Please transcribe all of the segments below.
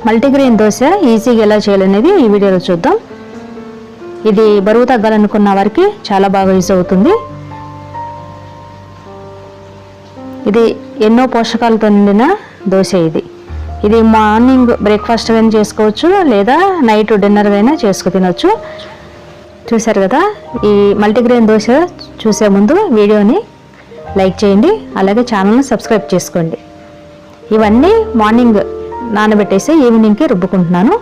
Multigrain dosa ఈజీగా ఎలా చేయాలనేది ఈ వీడియోలో చూద్దాం. ఇది బరువు తగ్గాలనుకున్న వారికి చాలా బాగా యూజ్ అవుతుంది. ఇది ఎన్నో పోషకాలతో నిండిన దోశ. ఇది మార్నింగ్ బ్రేక్ఫాస్ట్ అయినా చేసుకోవచ్చు, లేదా నైట్ డిన్నర్ అయినా చేసుకు తినవచ్చు. చూసారు కదా, ఈ మల్టీగ్రెయిన్ దోశ చూసే ముందు వీడియోని లైక్ చేయండి, అలాగే ఛానల్ని సబ్స్క్రైబ్ చేసుకోండి. ఇవన్నీ మార్నింగ్ నానబెట్టేసి ఈవినింగ్కి రుబ్బుకుంటున్నాను.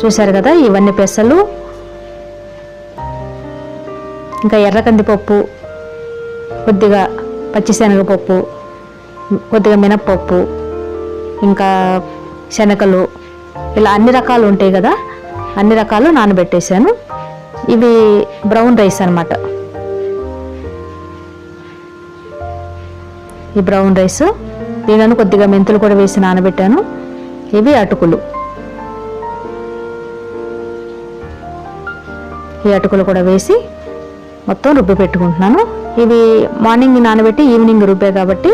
చూసారు కదా, ఇవన్నీ పెసలు, ఇంకా ఎర్ర కందిపప్పు, కొద్దిగా పచ్చిశనగపప్పు, కొద్దిగా మినప్పప్పు, ఇంకా శనగలు, ఇలా అన్ని రకాలు ఉంటాయి కదా, అన్ని రకాలు నానబెట్టేశాను. ఇవి బ్రౌన్ రైస్ అన్నమాట. ఈ బ్రౌన్ రైస్, దీనిలో కొద్దిగా మెంతులు కూడా వేసి నానబెట్టాను. ఇవి అటుకులు, ఈ అటుకులు కూడా వేసి మొత్తం రుబ్బి పెట్టుకుంటున్నాను. ఇవి మార్నింగ్ నానబెట్టి ఈవినింగ్ రుబ్బే కాబట్టి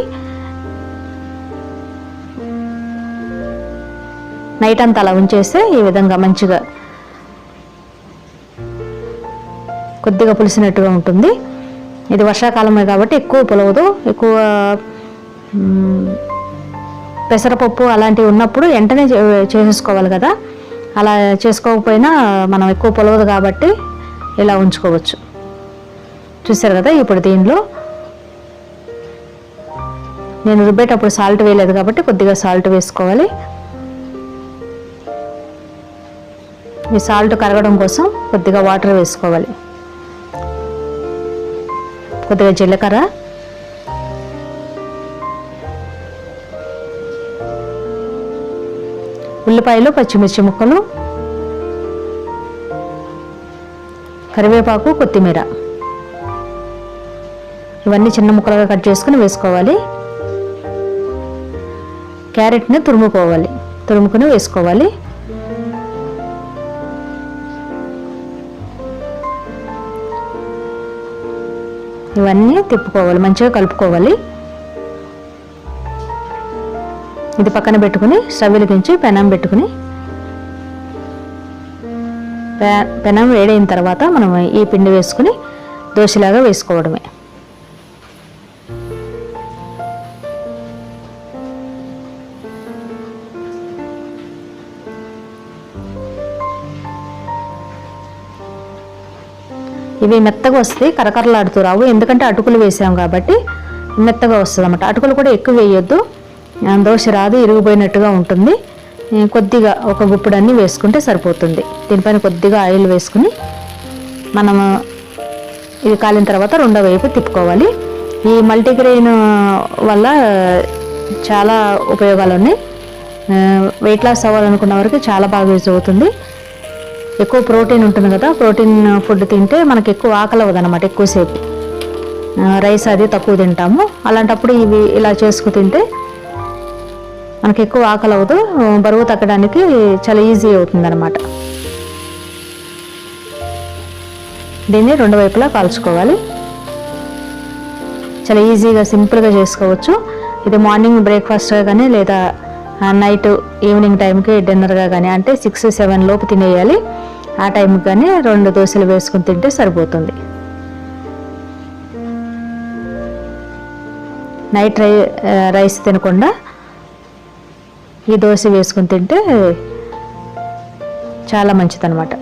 నైట్ అంతా అలా ఉంచేస్తే ఈ విధంగా మంచిగా కొద్దిగా పులిసినట్టుగా ఉంటుంది. ఇది వర్షాకాలమే కాబట్టి ఎక్కువ పులవదు. ఎక్కువ పెసరపప్పు అలాంటివి ఉన్నప్పుడు వెంటనే చేసేసుకోవాలి కదా, అలా చేసుకోకపోయినా మనం ఎక్కువ పులవదు కాబట్టి ఇలా ఉంచుకోవచ్చు. చూసారు కదా, ఇప్పుడు దీనిలో నేను రుబ్బేటప్పుడు సాల్ట్ వేయలేదు కాబట్టి కొద్దిగా సాల్ట్ వేసుకోవాలి. ఈ సాల్ట్ కరగడం కోసం కొద్దిగా వాటర్ వేసుకోవాలి. కొద్దిగా జీలకర్ర, ఉల్లిపాయలు, పచ్చిమిర్చి ముక్కలు, కరివేపాకు, కొత్తిమీర, ఇవన్నీ చిన్న ముక్కలుగా కట్ చేసుకుని వేసుకోవాలి. క్యారెట్ని తురుముకుని వేసుకోవాలి. ఇవన్నీ తిప్పుకోవాలి, మంచిగా కలుపుకోవాలి. ఇది పక్కన పెట్టుకుని స్టవ్ వెలిగించి పెనం పెట్టుకుని, పెనం వేడైన తర్వాత మనం ఈ పిండి వేసుకుని దోశలాగా వేసుకోవడమే. ఇవి మెత్తగా వస్తాయి, కరకరలాడుతూ రావు, ఎందుకంటే అటుకులు వేసాం కాబట్టి మెత్తగా వస్తుంది అన్నమాట. అటుకులు కూడా ఎక్కువ వేయొద్దు, దోశ రాదు, ఇరిగిపోయినట్టుగా ఉంటుంది. కొద్దిగా ఒక గుప్పుడు అన్నీ వేసుకుంటే సరిపోతుంది. దీనిపైన కొద్దిగా ఆయిల్ వేసుకుని మనము ఇది కాలిన తర్వాత రెండో వైపు తిప్పుకోవాలి. ఈ మల్టీగ్రెయిన్ వల్ల చాలా ఉపయోగాలు ఉన్నాయి. వెయిట్ లాస్ అవ్వాలనుకున్న వరకు చాలా బాగా యూజ్ అవుతుంది. ఎక్కువ ప్రోటీన్ ఉంటుంది కదా, ప్రోటీన్ ఫుడ్ తింటే మనకి ఎక్కువ ఆకలి అవ్వదు అనమాట. ఎక్కువసేపు రైస్ అది తక్కువ తింటాము, అలాంటప్పుడు ఇవి ఇలా చేసుకు తింటే మనకి ఎక్కువ ఆకలి అవ్వదు, బరువు తగ్గడానికి చాలా ఈజీ అవుతుంది అనమాట. దీన్ని రెండు వైపులా కాల్చుకోవాలి. చాలా ఈజీగా సింపుల్గా చేసుకోవచ్చు. ఇది మార్నింగ్ బ్రేక్ఫాస్ట్గా కానీ, లేదా నైట్ ఈవినింగ్ టైంకి డిన్నర్గా కానీ, అంటే 6-7 లోపు తినేయాలి. ఆ టైంకి కానీ 2 దోశలు వేసుకుని తింటే సరిపోతుంది. నైట్ రైస్ తినకుండా ఈ దోశ వేసుకుని తింటే చాలా మంచిదన్నమాట.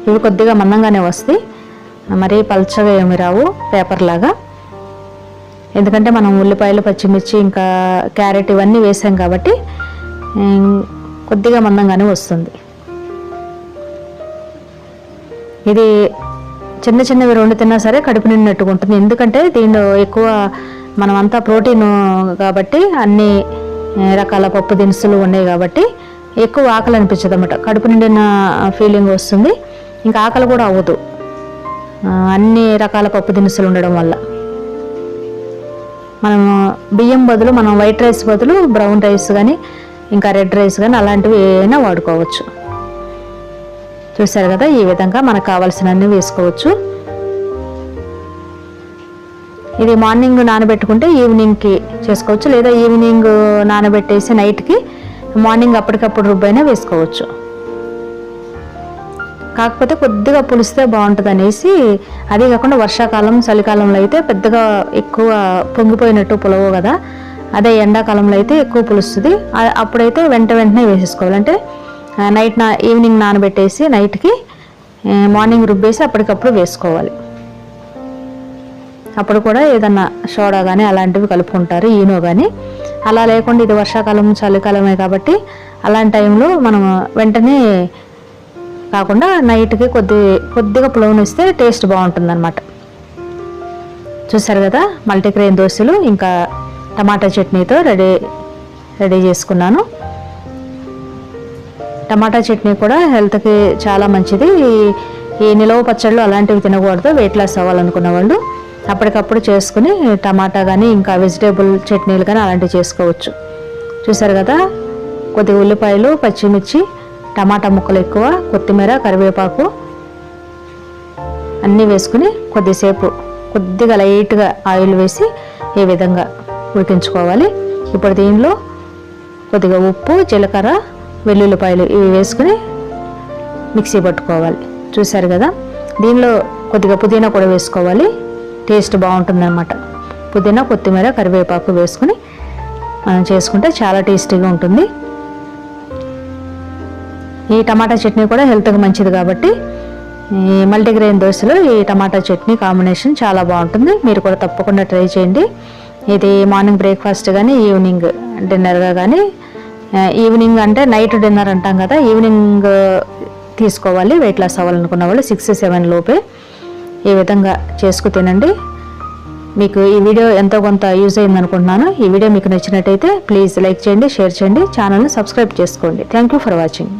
ఇవి కొద్దిగా మందంగానే వస్తాయి, మరీ పల్చగా ఏమి రావు, పేపర్ లాగా. ఎందుకంటే మనం ఉల్లిపాయలు, పచ్చిమిర్చి, ఇంకా క్యారెట్ ఇవన్నీ వేసాం కాబట్టి కొద్దిగా మందంగానే వస్తుంది. ఇది చిన్న చిన్నవి 2 తిన్నా సరే కడుపు నిండినట్టుగా ఉంటుంది. ఎందుకంటే దీనిలో ఎక్కువ మనం అంతా ప్రోటీన్ కాబట్టి, అన్ని రకాల పప్పు దినుసులు ఉన్నాయి కాబట్టి ఎక్కువ ఆకలి అనిపించదు అన్నమాట. కడుపు నిండిన ఫీలింగ్ వస్తుంది, ఇంకా ఆకలి కూడా అవ్వదు అన్ని రకాల పప్పు దినుసులు ఉండడం వల్ల. మనం బియ్యం బదులు మనం వైట్ రైస్ బదులు బ్రౌన్ రైస్ కానీ, ఇంకా రెడ్ రైస్ కానీ అలాంటివి ఏమైనా వాడుకోవచ్చు. చూసారు కదా, ఈ విధంగా మనకు కావాల్సినన్ని వేసుకోవచ్చు. ఇది మార్నింగ్ నానబెట్టుకుంటే ఈవినింగ్కి చేసుకోవచ్చు, లేదా ఈవినింగ్ నానబెట్టేసి నైట్కి మార్నింగ్ అప్పటికప్పుడు రుబ్బైనా వేసుకోవచ్చు. కాకపోతే కొద్దిగా పులిస్తే బాగుంటుంది అనేసి, అదే కాకుండా వర్షాకాలం చలికాలంలో అయితే పెద్దగా ఎక్కువ పొంగిపోయినట్టు పులవు కదా, అదే ఎండాకాలంలో అయితే ఎక్కువ పులుస్తుంది. అప్పుడైతే వెంటనే వేసేసుకోవాలి. అంటే ఈవినింగ్ నానబెట్టేసి నైట్కి మార్నింగ్ రుబ్బేసి అప్పటికప్పుడు వేసుకోవాలి. అప్పుడు కూడా ఏదన్నా సోడా కానీ అలాంటివి కలుపుకుంటారు, ఈనో కానీ. అలా లేకుండా ఇది వర్షాకాలం చలికాలమే కాబట్టి అలాంటి టైంలో మనం వెంటనే కాకుండా నైట్కి కొద్దిగా పులవను ఇస్తే టేస్ట్ బాగుంటుందన్నమాట. చూసారు కదా, మల్టీగ్రెయిన్ దోశలు ఇంకా టమాటా చట్నీతో రెడీ చేసుకున్నాను. టమాటా చట్నీ కూడా హెల్త్కి చాలా మంచిది. ఈ నిలవ పచ్చళ్ళు అలాంటివి తినకూడదు. వెయిట్ లాస్ అవ్వాలనుకున్న వాళ్ళు అప్పటికప్పుడు చేసుకుని టమాటా కానీ ఇంకా వెజిటేబుల్ చట్నీలు కానీ అలాంటివి చేసుకోవచ్చు. చూసారు కదా, కొద్దిగా ఉల్లిపాయలు, పచ్చిమిర్చి, టమాటా ముక్కలు ఎక్కువ, కొత్తిమీర, కరివేపాకు అన్నీ వేసుకుని కొద్దిగా లైట్గా ఆయిల్ వేసి ఈ విధంగా ఉడికించుకోవాలి. ఇప్పుడు దీనిలో కొద్దిగా ఉప్పు, జీలకర్ర, వెల్లుల్లిపాయలు ఇవి వేసుకుని మిక్సీ పట్టుకోవాలి. చూసారు కదా, దీనిలో కొద్దిగా పుదీనా కూడా వేసుకోవాలి, టేస్ట్ బాగుంటుందన్నమాట. పుదీనా, కొత్తిమీర, కరివేపాకు వేసుకుని మనం చేసుకుంటే చాలా టేస్టీగా ఉంటుంది. ఈ టమాటా చట్నీ కూడా హెల్త్కి మంచిది కాబట్టి ఈ మల్టీగ్రెయిన్ దోశలో ఈ టమాటా చట్నీ కాంబినేషన్ చాలా బాగుంటుంది. మీరు కూడా తప్పకుండా ట్రై చేయండి. ఇది మార్నింగ్ బ్రేక్ఫాస్ట్ కానీ ఈవినింగ్ డిన్నర్గా కానీ, ఈవినింగ్ అంటే నైట్ డిన్నర్ అంటాం కదా, ఈవినింగ్ తీసుకోవాలి. వెయిట్ లాస్ అవ్వాలనుకున్న వాళ్ళు 6-7 లోపే ఈ విధంగా చేసుకు తినండి. మీకు ఈ వీడియో ఎంతో కొంత యూజ్ అయింది అనుకుంటున్నాను. ఈ వీడియో మీకు నచ్చినట్టయితే ప్లీజ్ లైక్ చేయండి, షేర్ చేయండి, ఛానల్ని సబ్స్క్రైబ్ చేసుకోండి. Thank you for watching.